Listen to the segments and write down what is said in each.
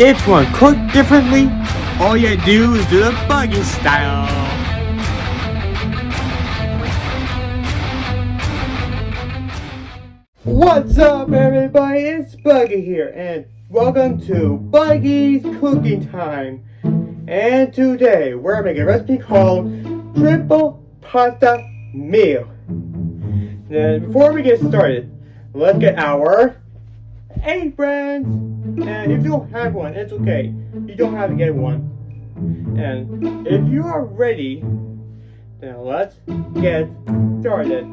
If you want cooked differently, all you do is do the Buggy style. What's up, everybody? It's Buggy here, and welcome to Buggy's Cooking Time. And today, we're making a recipe called Triple Pasta Meal. And before we get started, let's get our aprons. And if you don't have one, it's okay. You don't have to get one. And if you are ready, then let's get started.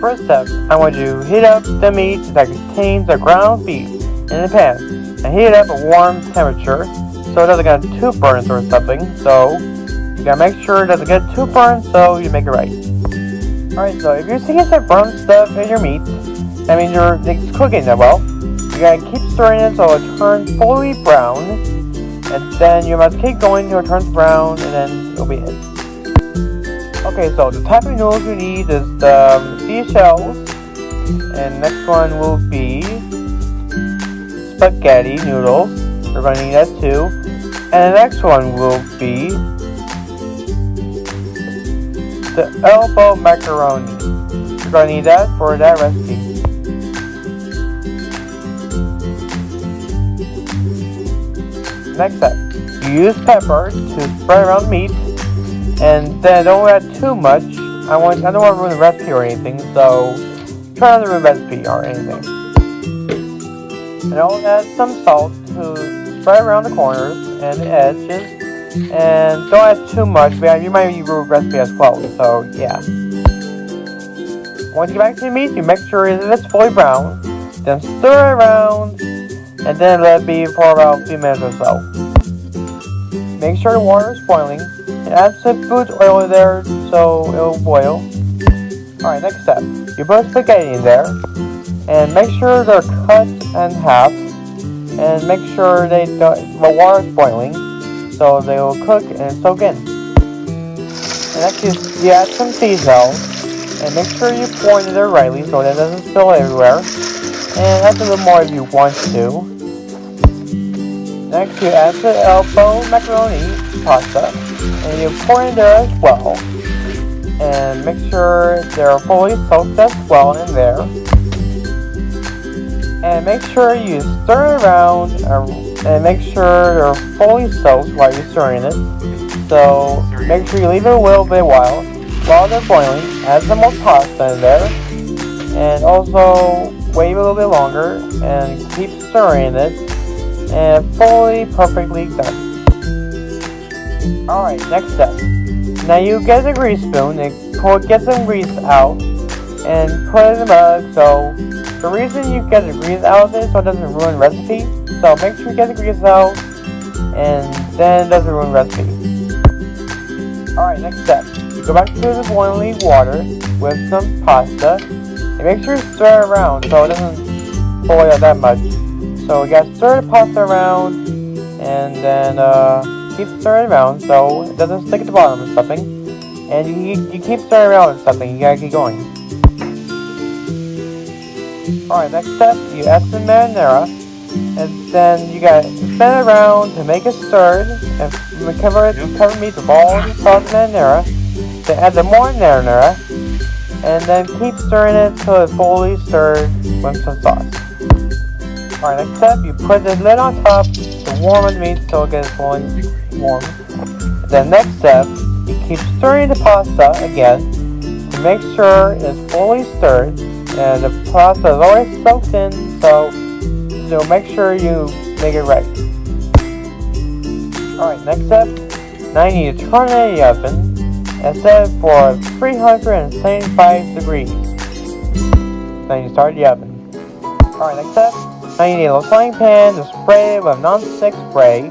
First step, I want you to heat up the meat that contains the ground beef in the pan and heat it up at a warm temperature so it doesn't get too burnt or something. So you gotta make sure it doesn't get too burnt so you make it right. Alright, so if you're seeing some burnt stuff in your meat, that means it's cooking that well. You gotta keep stirring it so it turns fully brown, and then you must keep going until it turns brown, and then it'll be it. Okay, so the type of noodles you need is the seashells, and next one will be spaghetti noodles. We're going to need that too. And the next one will be the elbow macaroni. We're going to need that for that recipe. Next step, you use pepper to spread around meat. And then don't add too much. I don't want to ruin the recipe or anything, so try not to ruin the recipe or anything. And I'll add some salt to spread around the corners and the edges. And don't add too much, but you might ruin the recipe as well, so yeah. Once you get back to the meat, you make sure that it's fully brown. Then stir it around, and then let it be for about a few minutes or so. Make sure the water is boiling. Add some food oil in there so it'll boil. Alright, next step. You put spaghetti in there and make sure they're cut in half and make sure the water is boiling so they will cook and soak in. And next you add some seashells and make sure you pour it in there rightly so that it doesn't spill everywhere. And add a little more if you want to. Next you add the elbow macaroni pasta. And you pour in there as well, and make sure they're fully soaked as well in there. And make sure you stir it around, and make sure they're fully soaked while you're stirring it. So make sure you leave it a little bit while they're boiling. Add some more pasta in there, and also wait a little bit longer, and keep stirring it, and fully perfectly done. Alright, next step. Now you get a grease spoon and get some grease out and put it in the mug. So the reason you get the grease out of it so it doesn't ruin the recipe. So make sure you get the grease out and then it doesn't ruin the recipe. Alright, next step. You go back to the boiling water with some pasta and make sure you stir it around so it doesn't boil that much. So you gotta stir the pasta around and then keep stirring around so it doesn't stick at the bottom or something. And you keep stirring around or something, you gotta keep going. Alright, next step, you add some marinara. And then you gotta spin it around to make it stirred. And cover meat with all the sauce marinara. Then add the more marinara. And then keep stirring it until it's fully stirred with some sauce. Alright, next step, you put the lid on top to warm the meat so it gets fully warm. Then next step, you keep stirring the pasta again to make sure it's fully stirred and the pasta is already soaked in, so make sure you make it right. Alright, next step, now you need to turn it in the oven and set it for 375 degrees. Then you start the oven. Alright, next step, now you need a frying pan to spray it with non-stick spray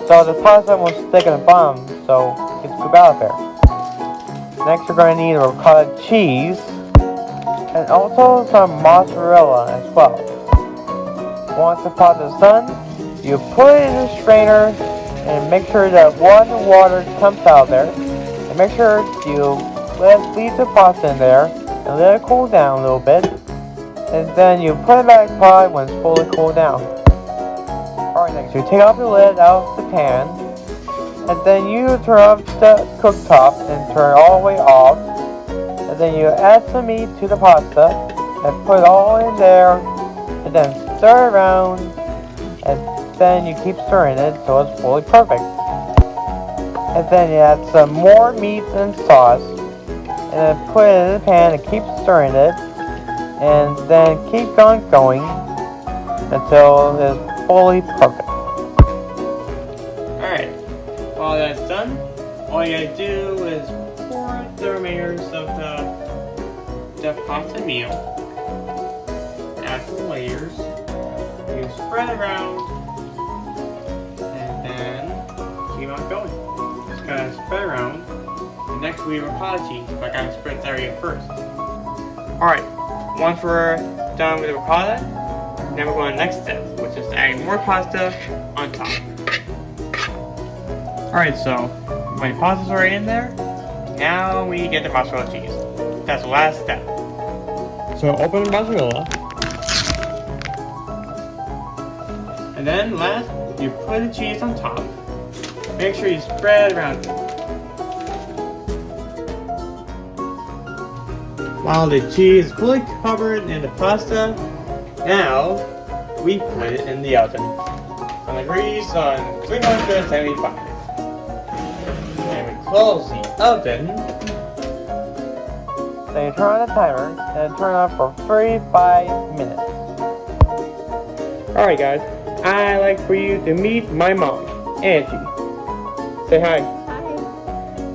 so the pasta won't stick in the bottom so it can scoop out of there. Next you're going to need a ricotta cheese and also some mozzarella as well. Once the pasta is done, you put it in the strainer and make sure that water comes out there. And make sure you leave the pasta in there and let it cool down a little bit. and then you put it back in the pot when it's fully cooled down. Alright, next you take off the lid out of the pan, and then you turn off the cooktop and turn it all the way off, and then you add some meat to the pasta and put it all in there, and then stir around, and then you keep stirring it so it's fully perfect. And then you add some more meat and sauce, and then put it in the pan and keep stirring it, and then keep on going until it's fully perfect. Alright, while that's done, all you gotta do is pour the remainders of the pasta meal, add some layers, you spread it around, and then keep on going. Just gotta spread around. And next we have ricotta cheese, but I gotta spread that area first. Alright, once we're done with the ricotta, then we're going to the next step, which is adding more pasta on top. Alright, so my pasta's already in there. Now we get the mozzarella cheese. That's the last step. So open the mozzarella. And then last, you put the cheese on top. Make sure you spread around it. While the cheese is fully covered in the pasta, now we put it in the oven on the degrees on 375. And we close the oven. Then you turn on the timer and turn it on for 35 minutes. Alright guys, I'd like for you to meet my mom, Angie. Say hi. Hi.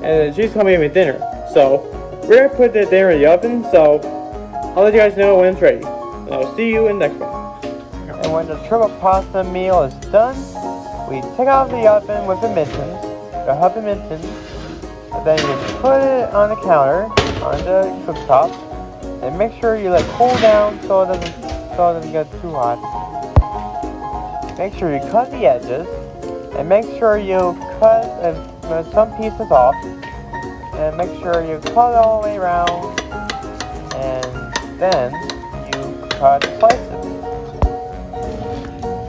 And she's coming in with dinner, so we're gonna put the dinner in the oven, so I'll let you guys know when it's ready. And I'll see you in the next one. And when the triple pasta meal is done, we take out the oven with the mittens, the hubby mittens, and then you put it on the counter, on the cooktop, and make sure you let it cool down so it doesn't get too hot. Make sure you cut the edges, and make sure you cut some pieces off, and make sure you cut it all the way around, and then you cut slices.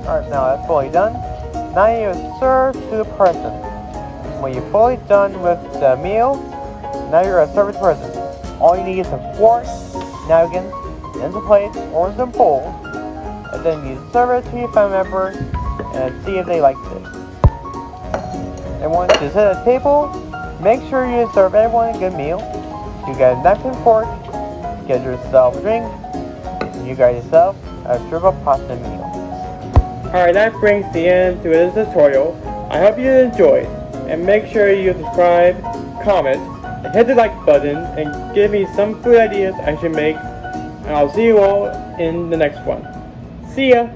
Alright, now that's fully done. Now you serve to the person. When you're fully done with the meal, now you're gonna serve it to the person. All you need is some fork, napkins, and some plates or some bowls, and then you serve it to your family member and see if they like it. And once you sit at the table, make sure you serve everyone a good meal. You get a napkin and fork, get yourself a drink, and you got yourself a triple pasta meal. Alright, that brings the end to this tutorial. I hope you enjoyed, and make sure you subscribe, comment, and hit the like button, and give me some food ideas I should make, and I'll see you all in the next one. See ya!